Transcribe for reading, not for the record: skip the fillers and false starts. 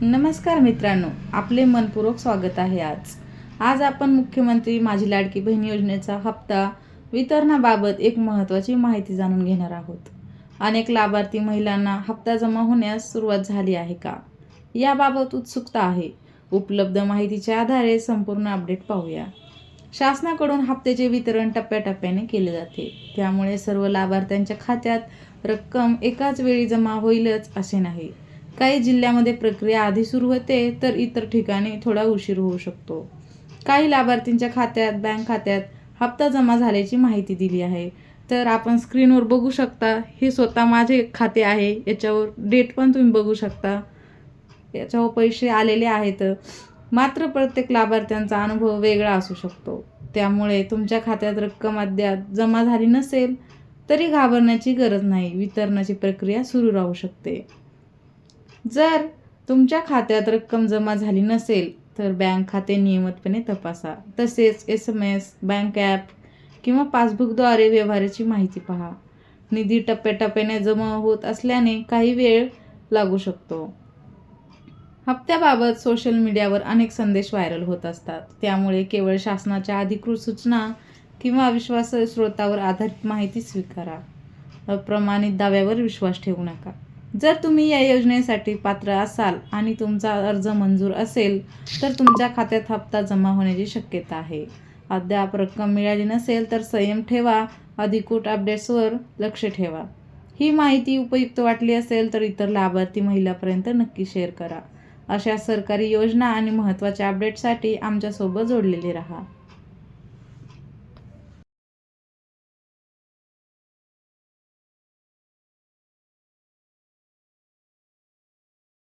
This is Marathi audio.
नमस्कार मित्रांनो, आपले मनपूर्वक स्वागत आहे. आज आपण मुख्यमंत्री माझी लाडकी बहीण योजनेचा हप्ता वितरणाबाबत एक महत्त्वाची माहिती जाणून घेणार आहोत. अनेक लाभार्थी महिलांना हप्ता जमा होण्यास सुरुवात झाली आहे का, याबाबत उत्सुकता आहे. उपलब्ध माहितीच्या आधारे संपूर्ण अपडेट पाहूया. शासनाकडून हप्त्याचे वितरण टप्प्याटप्प्याने केले जाते, त्यामुळे सर्व लाभार्थ्यांच्या खात्यात रक्कम एकाच वेळी जमा होईलच असे नाही. काही जिल्ह्यामध्ये प्रक्रिया आधी सुरू होते, तर इतर ठिकाणी थोडा उशीर होऊ शकतो. काही लाभार्थींच्या खात्यात बँक खात्यात हप्ता जमा झाल्याची माहिती दिली आहे. तर आपण स्क्रीनवर बघू शकता, हे स्वतः माझे खाते आहे. याच्यावर डेट पण तुम्ही बघू शकता, याच्यावर पैसे आलेले आहेत. मात्र प्रत्येक लाभार्थ्यांचा अनुभव वेगळा असू शकतो, त्यामुळे तुमच्या खात्यात रक्कम अद्याप जमा झाली नसेल तरी घाबरण्याची गरज नाही. वितरणाची प्रक्रिया सुरू राहू शकते. जर तुमच्या खात्यात रक्कम जमा झाली नसेल तर बँक खाते नियमितपणे तपासा. तसेच SMS, बँक ॲप किंवा पासबुकद्वारे व्यवहाराची माहिती पहा. निधी टप्प्याटप्प्याने जमा होत असल्याने काही वेळ लागू शकतो. हप्त्याबाबत सोशल मीडियावर अनेक संदेश व्हायरल होत असतात, त्यामुळे केवळ शासनाच्या अधिकृत सूचना किंवा विश्वासार्ह स्रोतावर आधारित माहिती स्वीकारा. अप्रमाणित दाव्यावर विश्वास ठेवू नका. जर तुम्ही या योजनेसाठी पात्र असाल आणि तुमचा अर्ज मंजूर असेल तर तुमच्या खात्यात हप्ता जमा होण्याची शक्यता आहे. अद्याप रक्कम मिळाली नसेल तर संयम ठेवा. अधिकृत अपडेट्सवर लक्ष ठेवा. ही माहिती उपयुक्त वाटली असेल तर इतर लाभार्थी महिलांपर्यंत नक्की शेअर करा. अशा सरकारी योजना आणि महत्त्वाच्या अपडेटसाठी आमच्यासोबत जोडलेले राहा.